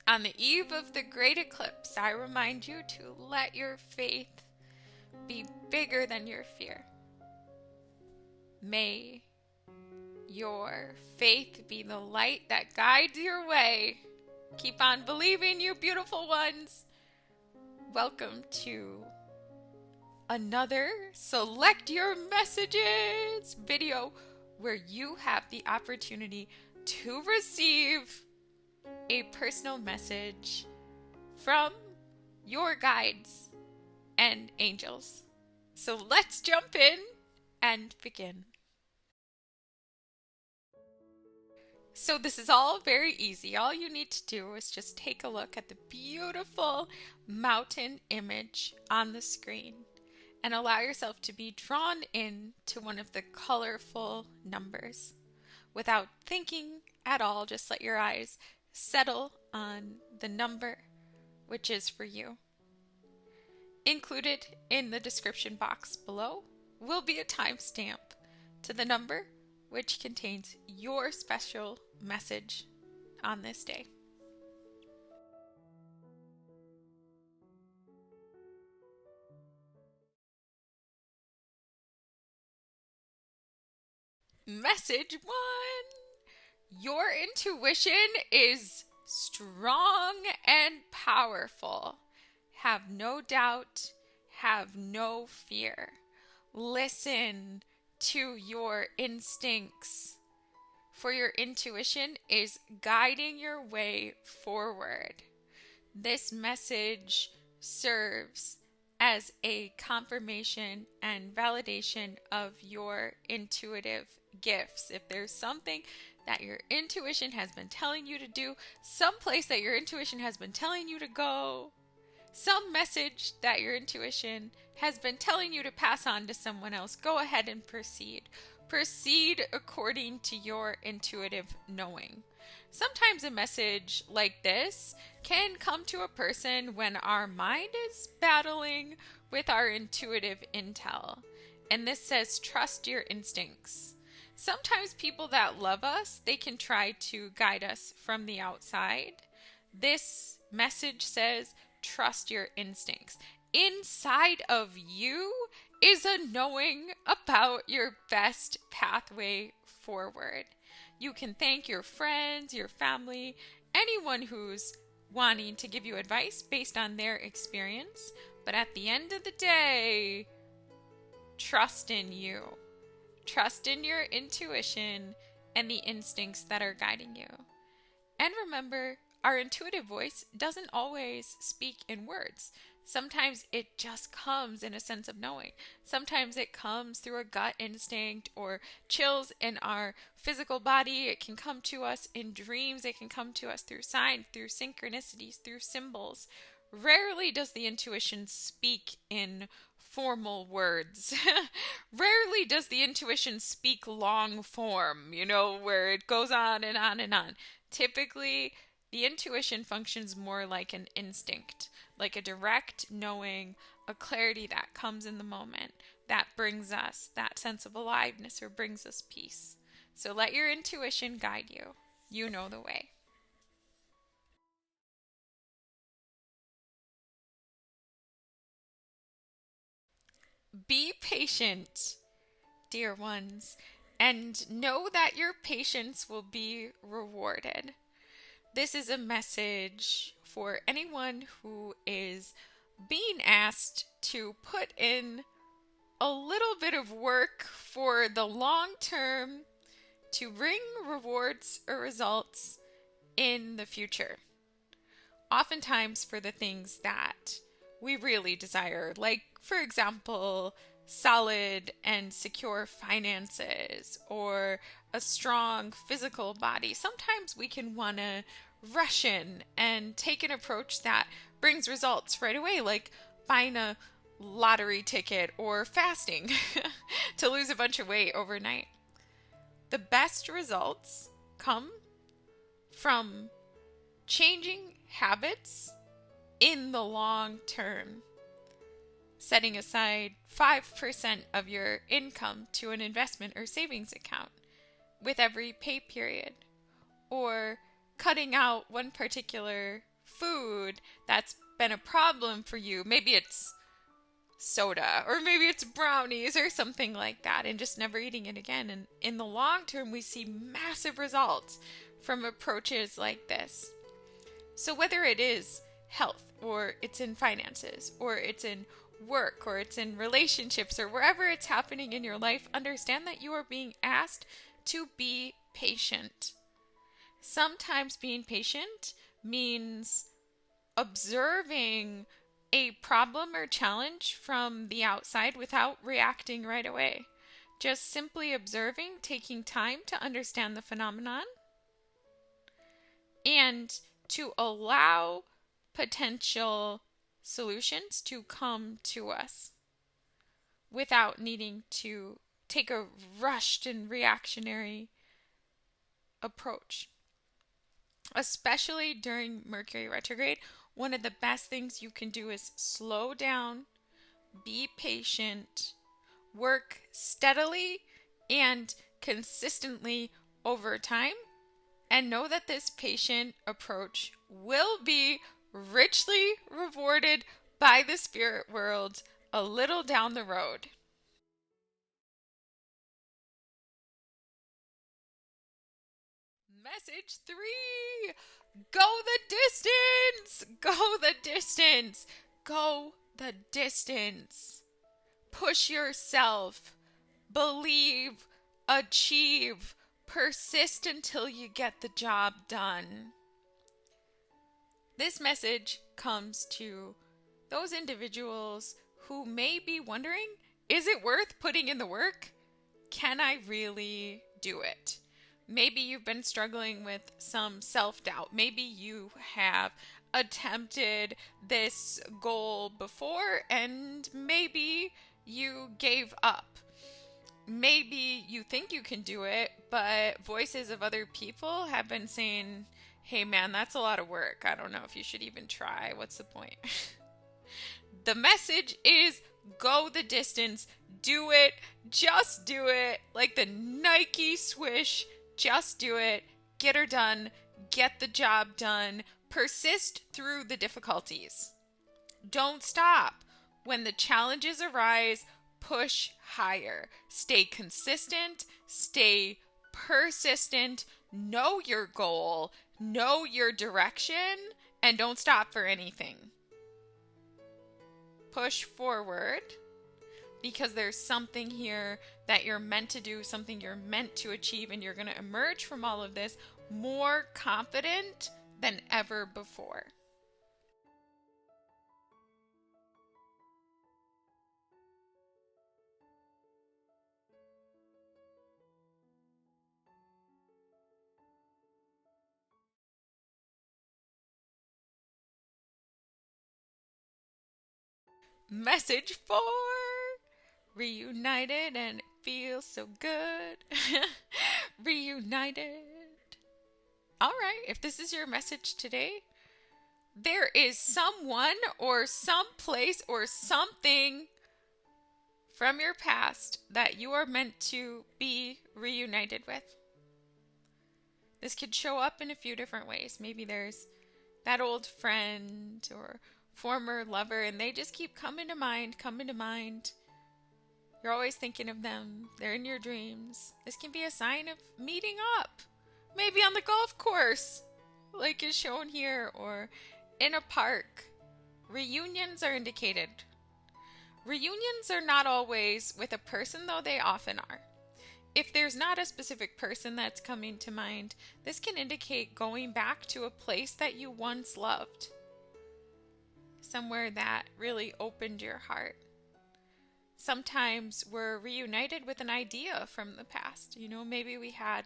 On the eve of the great eclipse, I remind you to let your faith be bigger than your fear. May your faith be the light that guides your way. Keep on believing, you beautiful ones. Welcome to another Select Your Messages video where you have the opportunity to receive a personal message from your guides and angels. So let's jump in and begin. So this is all very easy. All you need to do is just take a look at the beautiful mountain image on the screen and allow yourself to be drawn in to one of the colorful numbers. Without thinking at all, just let your eyes settle on the number which is for you. Included in the description box below will be a timestamp to the number which contains your special message on this day. Message 1. Your intuition is strong and powerful. Have no doubt, have no fear. Listen to your instincts, for your intuition is guiding your way forward. This message serves as a confirmation and validation of your intuitive gifts. If there's something that your intuition has been telling you to do, some place that your intuition has been telling you to go, some message that your intuition has been telling you to pass on to someone else, go ahead and proceed. Proceed according to your intuitive knowing. Sometimes a message like this can come to a person when our mind is battling with our intuitive intel. And this says, trust your instincts. Sometimes people that love us, they can try to guide us from the outside. This message says, trust your instincts. Inside of you is a knowing about your best pathway forward. You can thank your friends, your family, anyone who's wanting to give you advice based on their experience. But at the end of the day, trust in you. Trust in your intuition and the instincts that are guiding you. And remember, our intuitive voice doesn't always speak in words. Sometimes it just comes in a sense of knowing. Sometimes it comes through a gut instinct or chills in our physical body. It can come to us in dreams. It can come to us through signs, through synchronicities, through symbols. Rarely does the intuition speak in formal words. Rarely does the intuition speak long form, where it goes on and on and on. Typically, the intuition functions more like an instinct, like a direct knowing, a clarity that comes in the moment, that brings us that sense of aliveness or brings us peace. So let your intuition guide you. You know the way. Be patient, dear ones, and know that your patience will be rewarded. This is a message for anyone who is being asked to put in a little bit of work for the long term to bring rewards or results in the future. Oftentimes for the things that we really desire, like, for example, solid and secure finances or a strong physical body. Sometimes we can want to rush in and take an approach that brings results right away, like buying a lottery ticket or fasting to lose a bunch of weight overnight. The best results come from changing habits in the long term. Setting aside 5% of your income to an investment or savings account with every pay period, or cutting out one particular food that's been a problem for you. Maybe it's soda, or maybe it's brownies or something like that, and just never eating it again. And in the long term, we see massive results from approaches like this. So whether it is health, or it's in finances, or it's in work, or it's in relationships, or wherever it's happening in your life, understand that you are being asked to be patient. Sometimes being patient means observing a problem or challenge from the outside without reacting right away. Just simply observing, taking time to understand the phenomenon, and to allow potential solutions to come to us without needing to take a rushed and reactionary approach. Especially during Mercury retrograde, one of the best things you can do is slow down, be patient, work steadily and consistently over time, and know that this patient approach will be richly rewarded by the spirit world a little down the road. Message 3. Go the distance. Go the distance. Go the distance. Push yourself. Believe. Achieve. Persist until you get the job done. This message comes to those individuals who may be wondering, is it worth putting in the work? Can I really do it? Maybe you've been struggling with some self-doubt. Maybe you have attempted this goal before and maybe you gave up. Maybe you think you can do it, but voices of other people have been saying, hey man, that's a lot of work. I don't know if you should even try. What's the point? The message is go the distance. Do it. Just do it. Like the Nike swish. Just do it. Get her done. Get the job done. Persist through the difficulties. Don't stop. When the challenges arise, push higher. Stay consistent. Stay persistent. Know your goal. Know your direction. And don't stop for anything. Push forward, because there's something here that you're meant to do, something you're meant to achieve, and you're going to emerge from all of this more confident than ever before. Message 4. Reunited and it feels so good. Reunited. All right, if this is your message today, there is someone or some place or something from your past that you are meant to be reunited with. This could show up in a few different ways. Maybe there's that old friend or former lover, and they just keep coming to mind. You're always thinking of them. They're in your dreams. This can be a sign of meeting up. Maybe on the golf course, like is shown here, or in a park. Reunions are indicated. Reunions are not always with a person, though they often are. If there's not a specific person that's coming to mind, this can indicate going back to a place that you once loved. Somewhere that really opened your heart. Sometimes we're reunited with an idea from the past. Maybe we had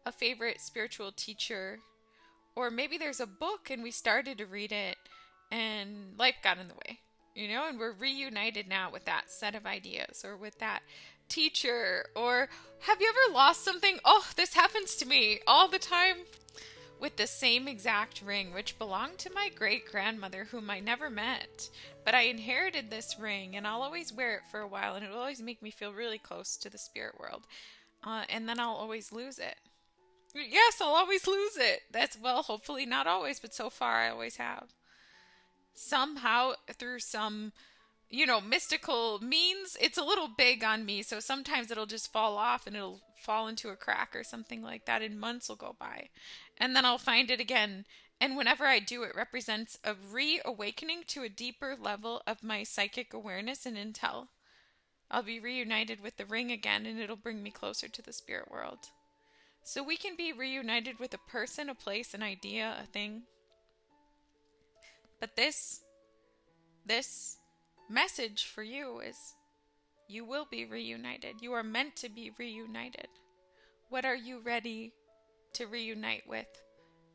a favorite spiritual teacher, or maybe there's a book and we started to read it and life got in the way, and we're reunited now with that set of ideas or with that teacher. Or have you ever lost something? Oh, this happens to me all the time. With the same exact ring, which belonged to my great-grandmother, whom I never met. But I inherited this ring, and I'll always wear it for a while, and it'll always make me feel really close to the spirit world. And then I'll always lose it. Yes, I'll always lose it. That's, well, hopefully not always, but so far I always have. Somehow, through some, mystical means, it's a little big on me. So sometimes it'll just fall off and it'll fall into a crack or something like that, and months will go by. And then I'll find it again. And whenever I do, it represents a reawakening to a deeper level of my psychic awareness and intel. I'll be reunited with the ring again, and it'll bring me closer to the spirit world. So we can be reunited with a person, a place, an idea, a thing. But this message for you is you will be reunited. You are meant to be reunited. What are you ready to reunite with?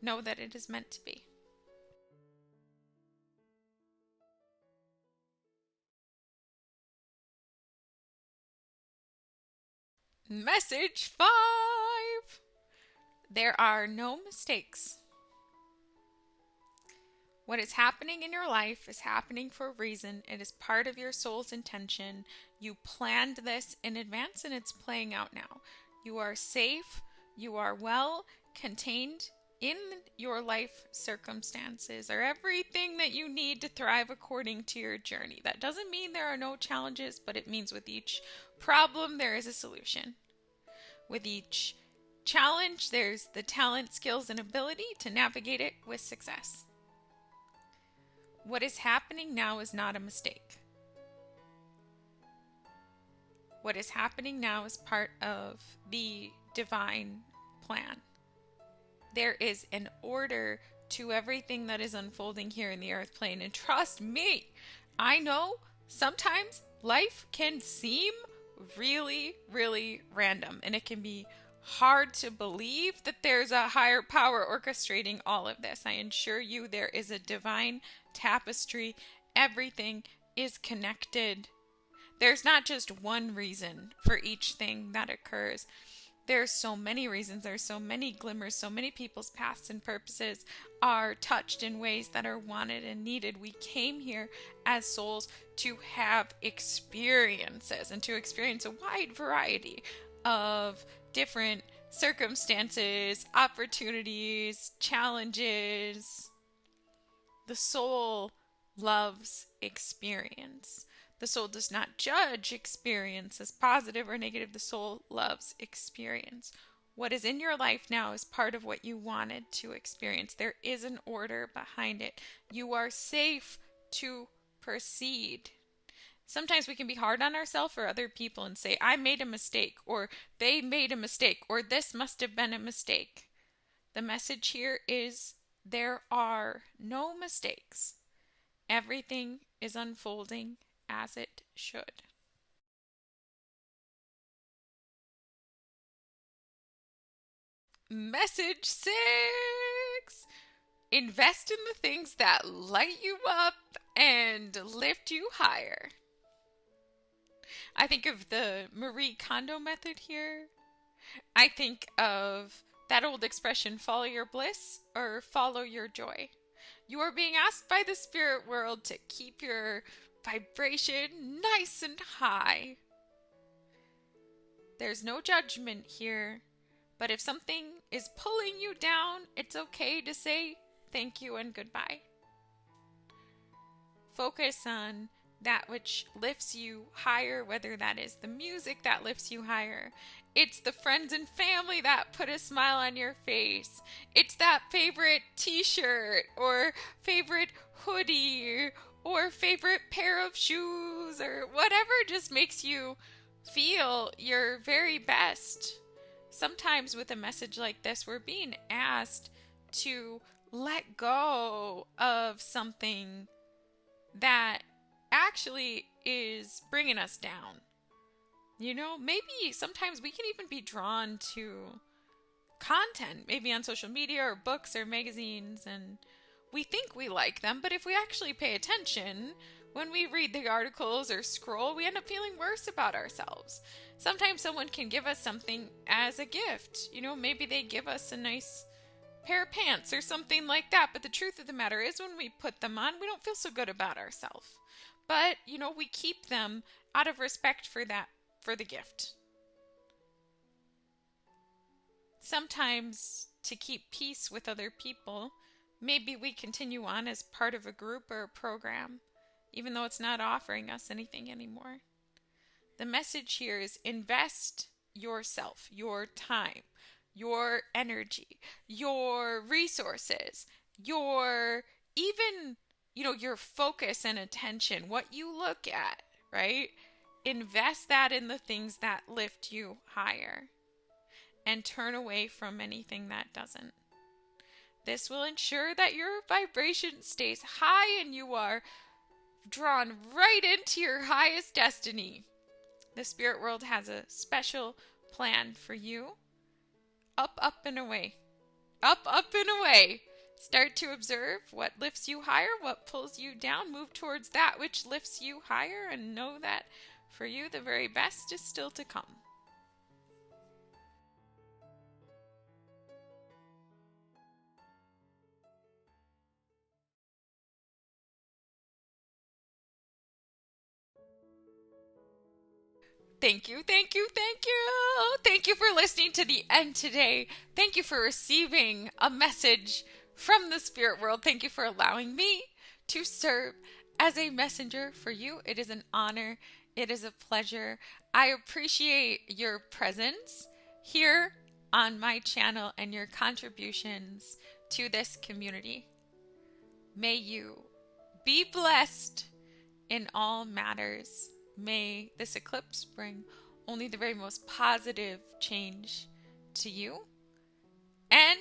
Know that it is meant to be. Message 5. There are no mistakes. What is happening in your life is happening for a reason. It is part of your soul's intention. You planned this in advance and it's playing out now. You are safe. You are well contained in your life circumstances, or everything that you need to thrive according to your journey. That doesn't mean there are no challenges, but it means with each problem there is a solution. With each challenge, there's the talent, skills, and ability to navigate it with success. What is happening now is not a mistake. What is happening now is part of the divine plan. There is an order to everything that is unfolding here in the earth plane. And trust me, I know sometimes life can seem really, really random, and it can be hard to believe that there's a higher power orchestrating all of this. I assure you there is a divine tapestry. Everything is connected. There's not just one reason for each thing that occurs. There's so many reasons, there's so many glimmers, so many people's paths and purposes are touched in ways that are wanted and needed. We came here as souls to have experiences and to experience a wide variety of different circumstances, opportunities, challenges. The soul loves experience. The soul does not judge experience as positive or negative. The soul loves experience. What is in your life now is part of what you wanted to experience. There is an order behind it. You are safe to proceed. Sometimes we can be hard on ourselves or other people and say, I made a mistake, or they made a mistake, or this must have been a mistake. The message here is there are no mistakes. Everything is unfolding as it should. Message 6. Invest in the things that light you up and lift you higher. I think of the Marie Kondo method here. I think of that old expression, follow your bliss or follow your joy. You are being asked by the spirit world to keep your vibration nice and high. There's no judgment here, but if something is pulling you down, it's okay to say thank you and goodbye. Focus on that which lifts you higher, whether that is the music that lifts you higher. It's the friends and family that put a smile on your face. It's that favorite t-shirt or favorite hoodie or favorite pair of shoes or whatever just makes you feel your very best. Sometimes with a message like this, we're being asked to let go of something that actually is bringing us down. Maybe sometimes we can even be drawn to content, maybe on social media or books or magazines, and we think we like them, but if we actually pay attention, when we read the articles or scroll, we end up feeling worse about ourselves. Sometimes someone can give us something as a gift. Maybe they give us a nice pair of pants or something like that, but the truth of the matter is when we put them on, we don't feel so good about ourselves. But, we keep them out of respect for the gift. Sometimes to keep peace with other people, maybe we continue on as part of a group or a program, even though it's not offering us anything anymore. The message here is invest yourself, your time, your energy, your resources, your even, your focus and attention, what you look at, right? Invest that in the things that lift you higher and turn away from anything that doesn't. This will ensure that your vibration stays high and you are drawn right into your highest destiny. The spirit world has a special plan for you. Up, up, and away. Up, up, and away. Start to observe what lifts you higher, what pulls you down. Move towards that which lifts you higher, and know that for you the very best is still to come. Thank you, thank you, thank you. Thank you for listening to the end today. Thank you for receiving a message from the spirit world. Thank you for allowing me to serve as a messenger for you. It is an honor. It is a pleasure. I appreciate your presence here on my channel and your contributions to this community. May you be blessed in all matters. May this eclipse bring only the very most positive change to you. And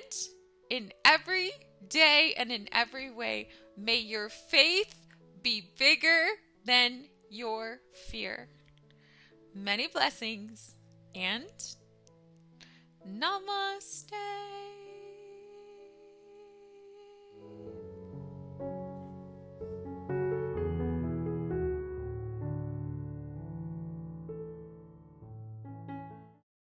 in every day and in every way, may your faith be bigger than your fear. Many blessings and namaste.